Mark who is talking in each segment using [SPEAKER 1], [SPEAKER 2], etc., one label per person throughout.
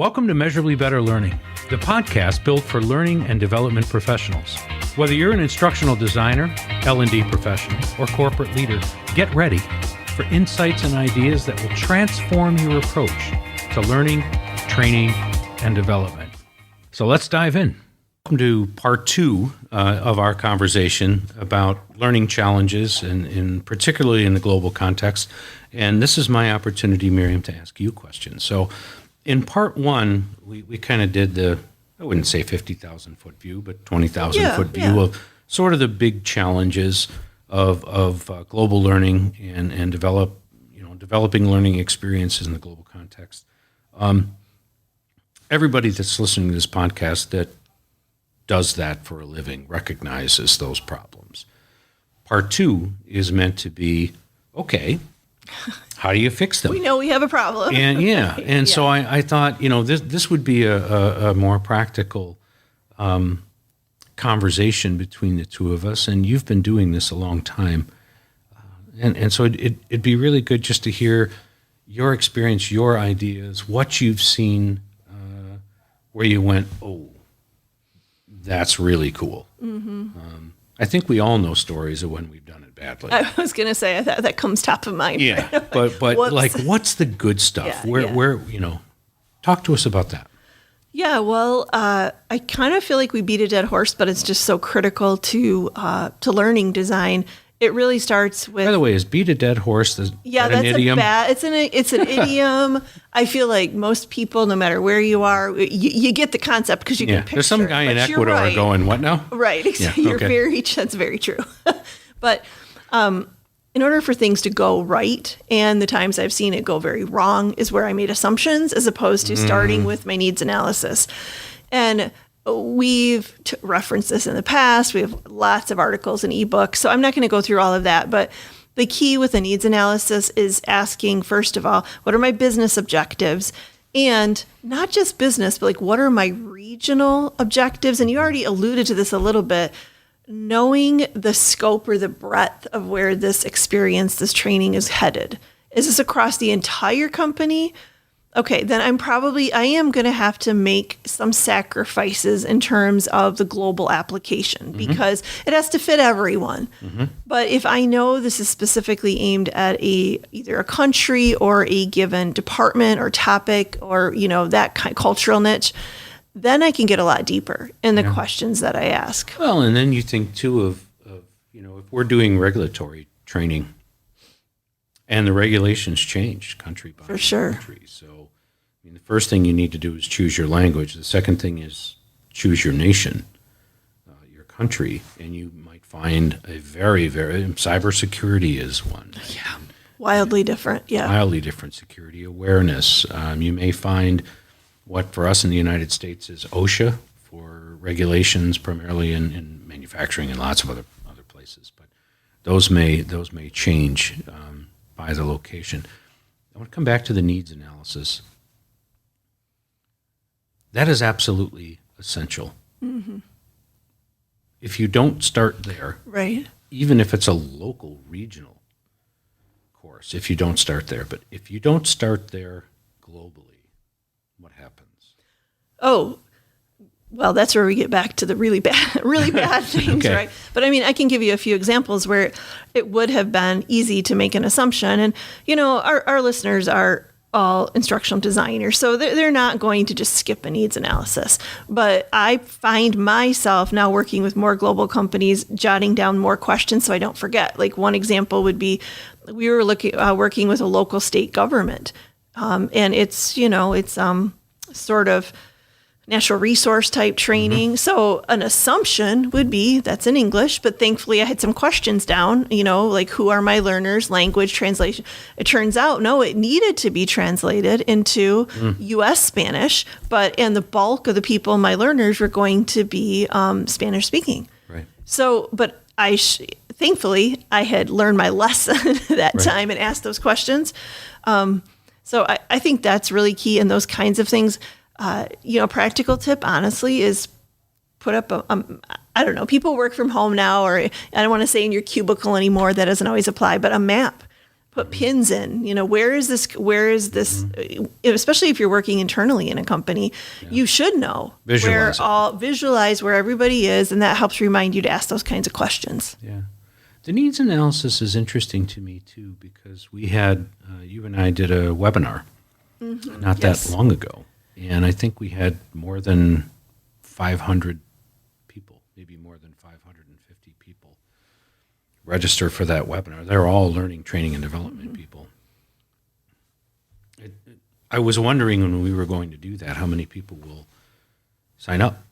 [SPEAKER 1] Welcome to Measurably Better Learning, the podcast built for learning and development professionals. Whether you're an instructional designer, L&D professional, or corporate leader, get ready for insights and ideas that will transform your approach to learning, training, and development. So let's dive in. Welcome to part two of our conversation about learning challenges, and particularly in the global context. And this is my opportunity, Miriam, to ask you questions. So in part one, we kind of did I wouldn't say 50,000 foot view, but 20,000 foot view of sort of the big challenges of global learning and developing learning experiences in the global context. Everybody that's listening to this podcast that does that for a living recognizes those problems. Part two is meant to be, okay, how do you fix them?
[SPEAKER 2] We know we have a problem.
[SPEAKER 1] And so I thought, this would be a more practical conversation between the two of us, and you've been doing this a long time. And so it'd be really good just to hear your experience, your ideas, what you've seen, where you went, oh, that's really cool. Mm-hmm. I think we all know stories of when we've done it badly.
[SPEAKER 2] I was going to say that comes top of mind.
[SPEAKER 1] Yeah, but like, what's the good stuff? Where talk to us about that.
[SPEAKER 2] Yeah, well, I kind of feel like we beat a dead horse, but it's just so critical to learning design. It really starts with. By
[SPEAKER 1] the way, is beat a dead horse? That's
[SPEAKER 2] an
[SPEAKER 1] idiom?
[SPEAKER 2] It's an idiom. I feel like most people, no matter where you are, you get the concept because you can picture.
[SPEAKER 1] There's some guy in Ecuador going, what now?
[SPEAKER 2] Right. That's very true. But in order for things to go right, and the times I've seen it go very wrong is where I made assumptions as opposed to starting with my needs analysis. And we've referenced this in the past. We have lots of articles and ebooks, so I'm not going to go through all of that. But the key with a needs analysis is asking, first of all, what are my business objectives? And not just business, but like, what are my regional objectives? And you already alluded to this a little bit. Knowing the scope or the breadth of where this experience, this training is headed. Is this across the entire company? Okay, then I am going to have to make some sacrifices in terms of the global application because it has to fit everyone. Mm-hmm. But if I know this is specifically aimed at either a country or a given department or topic or, that kind of cultural niche, then I can get a lot deeper in the questions that I ask.
[SPEAKER 1] Well, and then you think too of if we're doing regulatory training and the regulations change country by country. So, the first thing you need to do is choose your language. The second thing is choose your nation, your country, and you might find a very, very cybersecurity is one.
[SPEAKER 2] Yeah, wildly different. Yeah,
[SPEAKER 1] wildly different security awareness. You may find what for us in the United States is OSHA for regulations, primarily in manufacturing and lots of other places, but those may change by the location. I want to come back to the needs analysis. That is absolutely essential. Mm-hmm. If you don't start there,
[SPEAKER 2] right? Even
[SPEAKER 1] if it's a local, regional course, if you don't start there, but if you don't start there globally, what happens?
[SPEAKER 2] Oh, well, that's where we get back to the really bad things, right? But I can give you a few examples where it would have been easy to make an assumption. And, our listeners are all instructional designers, so they're not going to just skip a needs analysis. But I find myself now working with more global companies, jotting down more questions so I don't forget. Like one example would be, we were working with a local state government, and it's sort of natural resource type training. Mm-hmm. So an assumption would be that's in English, but thankfully I had some questions down, like who are my learners, language translation. It turns out, no, it needed to be translated into U.S. Spanish, and the bulk of the people, my learners, were going to be Spanish speaking.
[SPEAKER 1] Right.
[SPEAKER 2] So, but thankfully I had learned my lesson that time and asked those questions. So I think that's really key in those kinds of things. Practical tip, honestly, is put up I don't know, people work from home now, or I don't want to say in your cubicle anymore, that doesn't always apply, but a map. put pins in, where is this, especially if you're working internally in a company, you should know visualize where everybody is. And that helps remind you to ask those kinds of questions.
[SPEAKER 1] Yeah. The needs analysis is interesting to me too, because we had, you and I did a webinar not that long ago. And I think we had more than 500 people, maybe more than 550 people register for that webinar. They're all learning, training, and development people. I was wondering when we were going to do that, how many people will sign up,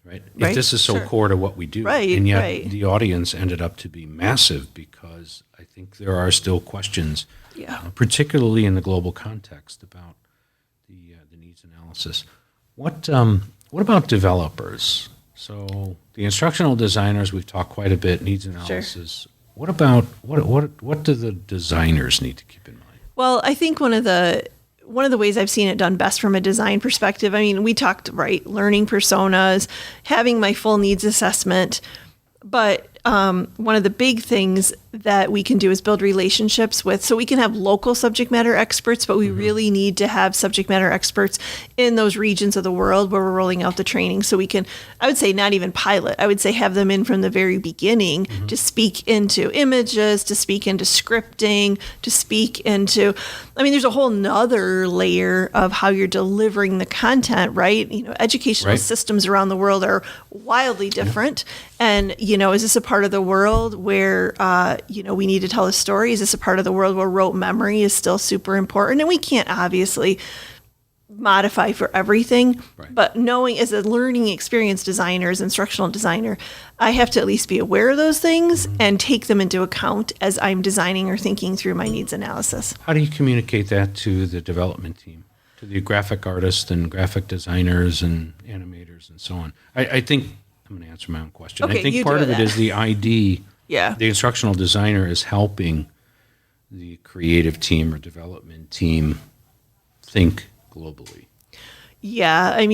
[SPEAKER 1] right? If this is so core to what we do. And yet the audience ended up to be massive, because I think there are still questions, particularly in the global context, about the needs analysis. What about developers? So the instructional designers, we've talked quite a bit, needs analysis. Sure. What about, what do the designers need to keep in mind?
[SPEAKER 2] Well, I think one of the ways I've seen it done best from a design perspective, I mean, we talked, learning personas, having my full needs assessment, but one of the big things that we can do is build relationships with, so we can have local subject matter experts, but we really need to have subject matter experts in those regions of the world where we're rolling out the training. So we can, I would say not even pilot, I would say have them in from the very beginning to speak into images, to speak into scripting, to speak into, there's a whole nother layer of how you're delivering the content, right? Educational systems around the world are wildly different. And, is this a part of the world where, we need to tell a story? Is this a part of the world where rote memory is still super important? And we can't obviously modify for everything, but knowing as a learning experience designer, as instructional designer, I have to at least be aware of those things and take them into account as I'm designing or thinking through my needs analysis.
[SPEAKER 1] How do you communicate that to the development team, to the graphic artists and graphic designers and animators and so on? I think I'm going to answer my own question.
[SPEAKER 2] Okay,
[SPEAKER 1] I think part of it is the ID. The instructional designer is helping the creative team or development team think globally.
[SPEAKER 2] Yeah,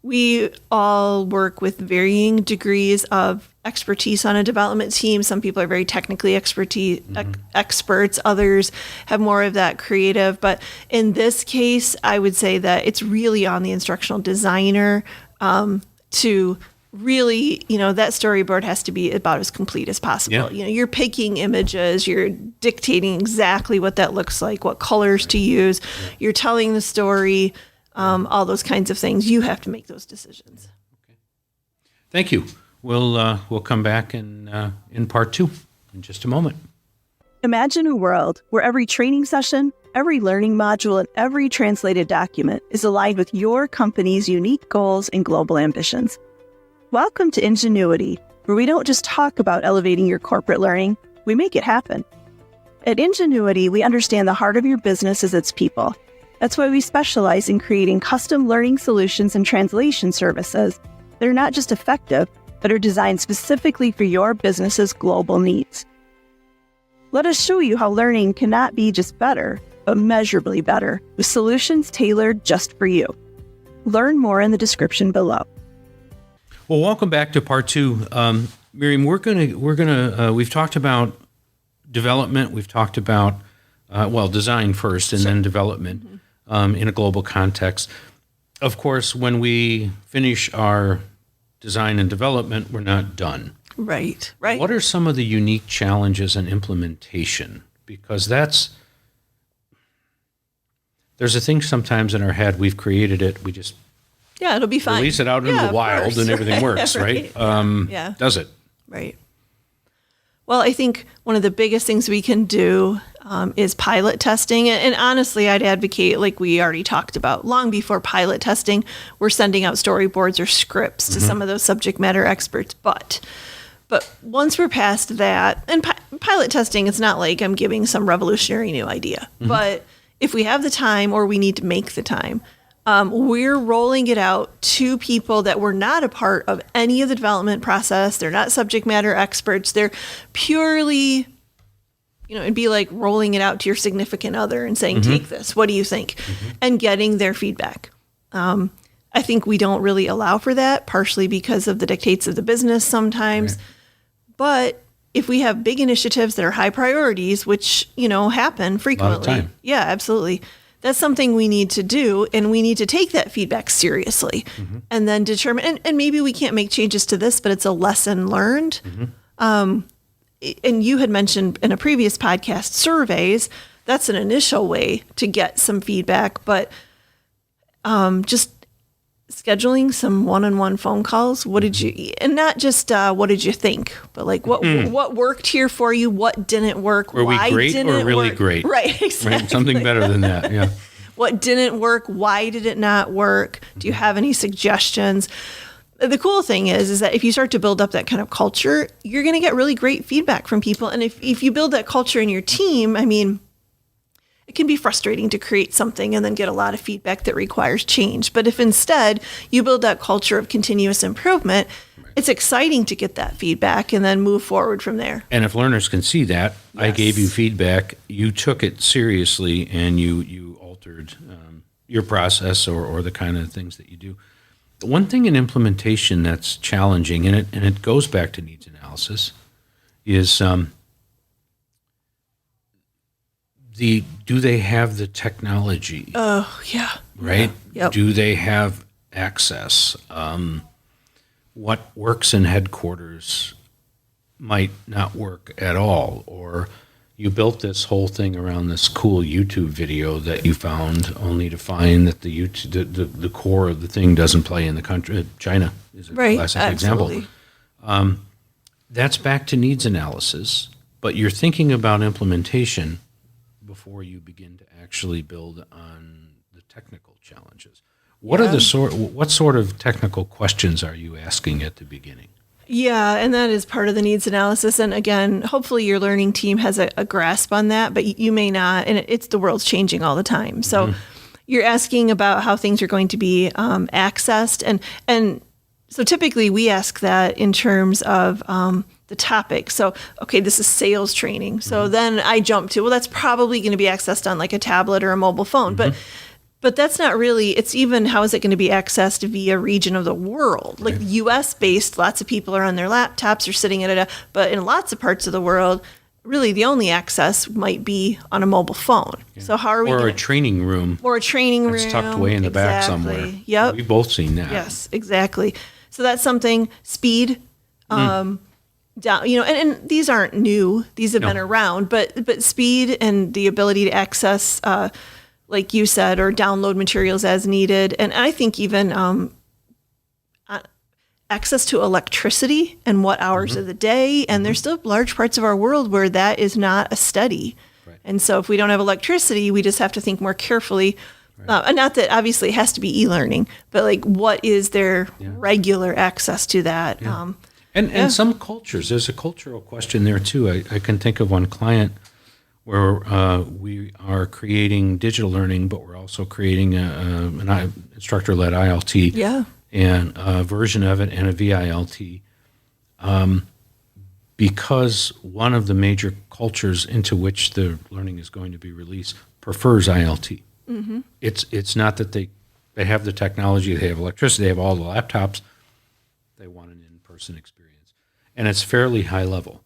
[SPEAKER 2] we all work with varying degrees of expertise on a development team. Some people are very technically experts. Others have more of that creative. But in this case, I would say that it's really on the instructional designer to really, that storyboard has to be about as complete as possible. You're picking images, you're dictating exactly what that looks like, what colors to use, you're telling the story, all those kinds of things. You have to make those decisions.
[SPEAKER 1] Okay. Thank you. We'll come back in part 2 in just a moment.
[SPEAKER 3] Imagine a world where every training session, every learning module, and every translated document is aligned with your company's unique goals and global ambitions. Welcome to Ingenuity, where we don't just talk about elevating your corporate learning, we make it happen. At Ingenuity, we understand the heart of your business is its people. That's why we specialize in creating custom learning solutions and translation services that are not just effective, but are designed specifically for your business's global needs. Let us show you how learning cannot be just better, but measurably better, with solutions tailored just for you. Learn more in the description below.
[SPEAKER 1] Well, welcome back to part 2. Miriam, we've talked about development. We've talked about, design first and then development in a global context. Of course, when we finish our design and development, we're not done.
[SPEAKER 2] Right.
[SPEAKER 1] What are some of the unique challenges in implementation? Because there's a thing sometimes in our head, we've created it, we just
[SPEAKER 2] it'll be fine.
[SPEAKER 1] Release it out into the wild and everything works, right? Does it?
[SPEAKER 2] Right. Well, I think one of the biggest things we can do is pilot testing. And honestly, I'd advocate, like we already talked about, long before pilot testing, we're sending out storyboards or scripts to some of those subject matter experts. But once we're past that, and pilot testing, it's not like I'm giving some revolutionary new idea. But if we have the time or we need to make the time, we're rolling it out to people that were not a part of any of the development process. They're not subject matter experts. They're purely, it'd be like rolling it out to your significant other and saying, take this, what do you think? And getting their feedback. I think we don't really allow for that, partially because of the dictates of the business sometimes. Right. But if we have big initiatives that are high priorities, which, happen frequently.
[SPEAKER 1] time.
[SPEAKER 2] Yeah, absolutely. That's something we need to do, and we need to take that feedback seriously and then determine, and maybe we can't make changes to this, but it's a lesson learned. And you had mentioned in a previous podcast, surveys. That's an initial way to get some feedback, but just scheduling some one-on-one phone calls. What did you, and not just what did you think, but like what worked here for you, what didn't work,
[SPEAKER 1] Were we
[SPEAKER 2] why
[SPEAKER 1] great
[SPEAKER 2] didn't
[SPEAKER 1] or
[SPEAKER 2] it
[SPEAKER 1] really
[SPEAKER 2] work?
[SPEAKER 1] great?
[SPEAKER 2] Right, exactly.
[SPEAKER 1] Right? Something better than that, yeah.
[SPEAKER 2] What didn't work? Why did it not work? Do you have any suggestions? The cool thing is that if you start to build up that kind of culture, you're going to get really great feedback from people. And if you build that culture in your team, I mean, it can be frustrating to create something and then get a lot of feedback that requires change. But if instead you build that culture of continuous improvement, it's exciting to get that feedback and then move forward from there.
[SPEAKER 1] And if learners can see that, I gave you feedback, you took it seriously, and you altered your process or the kind of things that you do. The one thing in implementation that's challenging, and it goes back to needs analysis, is do they have the technology?
[SPEAKER 2] Oh, yeah.
[SPEAKER 1] Right?
[SPEAKER 2] Yeah. Yep.
[SPEAKER 1] Do they have access? What works in headquarters might not work at all, or you built this whole thing around this cool YouTube video that you found, only to find that the core of the thing doesn't play in the country. China is a classic
[SPEAKER 2] absolutely.
[SPEAKER 1] example. That's back to needs analysis, but you're thinking about implementation before you begin to actually build on the technical challenges. What sort of technical questions are you asking at the beginning?
[SPEAKER 2] Yeah, and that is part of the needs analysis. And again, hopefully your learning team has a grasp on that, but you may not. And it's the world's changing all the time. So you're asking about how things are going to be accessed. And so typically we ask that in terms of the topic. So, okay, this is sales training. So then I jump to, well, that's probably going to be accessed on like a tablet or a mobile phone. But that's not really, it's even how is it going to be accessed via region of the world? Like US based, lots of people are on their laptops or sitting at but in lots of parts of the world, really the only access might be on a mobile phone. Yeah. So how are we
[SPEAKER 1] a training room.
[SPEAKER 2] Or a training room.
[SPEAKER 1] It's tucked away in the back somewhere.
[SPEAKER 2] Yep.
[SPEAKER 1] We've both seen that.
[SPEAKER 2] Yes, exactly. So that's something, speed, down, and these aren't new. These have been around, but speed and the ability to access like you said, or download materials as needed. And I think even access to electricity and what hours of the day. And there's still large parts of our world where that is not a study. Right. And so if we don't have electricity, we just have to think more carefully. Right. And not that obviously it has to be e-learning, but like what is their regular access to that?
[SPEAKER 1] Yeah. And some cultures, there's a cultural question there too. I can think of one client where we are creating digital learning, but we're also creating an instructor-led ILT and a version of it and a VILT, because one of the major cultures into which the learning is going to be released prefers ILT. Mm-hmm. It's not that they have the technology, they have electricity, they have all the laptops. They want an in-person experience. And it's fairly high level.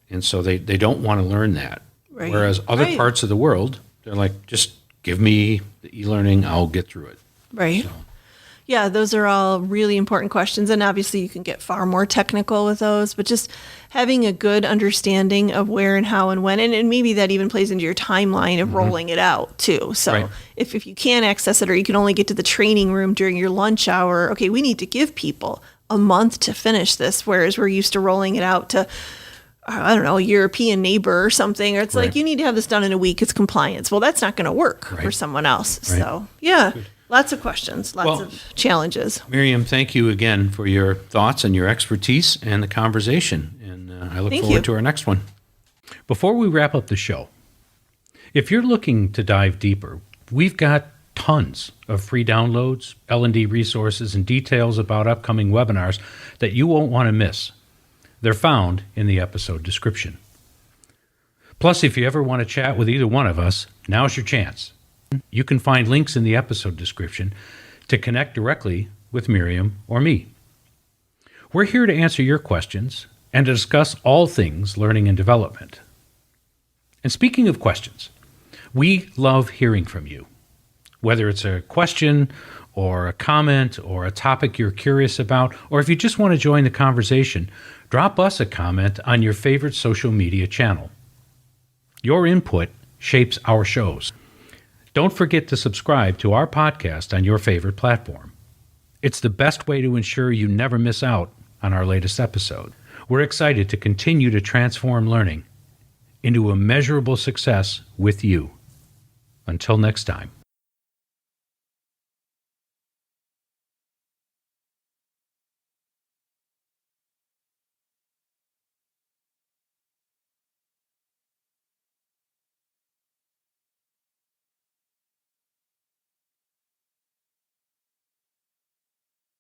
[SPEAKER 1] And so they don't want to learn that. Right. Whereas other parts of the world, they're like, just give me the e-learning, I'll get through it.
[SPEAKER 2] Right. So. Yeah, those are all really important questions. And obviously you can get far more technical with those, but just having a good understanding of where and how and when, and maybe that even plays into your timeline of rolling it out too. So if you can't access it, or you can only get to the training room during your lunch hour, okay, we need to give people a month to finish this, whereas we're used to rolling it out to, I don't know, a European neighbor or something, or it's like, you need to have this done in a week, it's compliance. Well, that's not going to work for someone else. Right. So, good. Lots of questions, lots of challenges.
[SPEAKER 1] Miriam, thank you again for your thoughts and your expertise and the conversation. And I look forward to our next one. Before we wrap up the show, if you're looking to dive deeper, we've got tons of free downloads, L&D resources, and details about upcoming webinars that you won't want to miss. They're found in the episode description. Plus, if you ever want to chat with either one of us, now's your chance. You can find links in the episode description to connect directly with Miriam or me. We're here to answer your questions and to discuss all things learning and development. And speaking of questions, we love hearing from you. Whether it's a question or a comment or a topic you're curious about, or if you just want to join the conversation, drop us a comment on your favorite social media channel. Your input shapes our shows. Don't forget to subscribe to our podcast on your favorite platform. It's the best way to ensure you never miss out on our latest episode. We're excited to continue to transform learning into a measurable success with you. Until next time.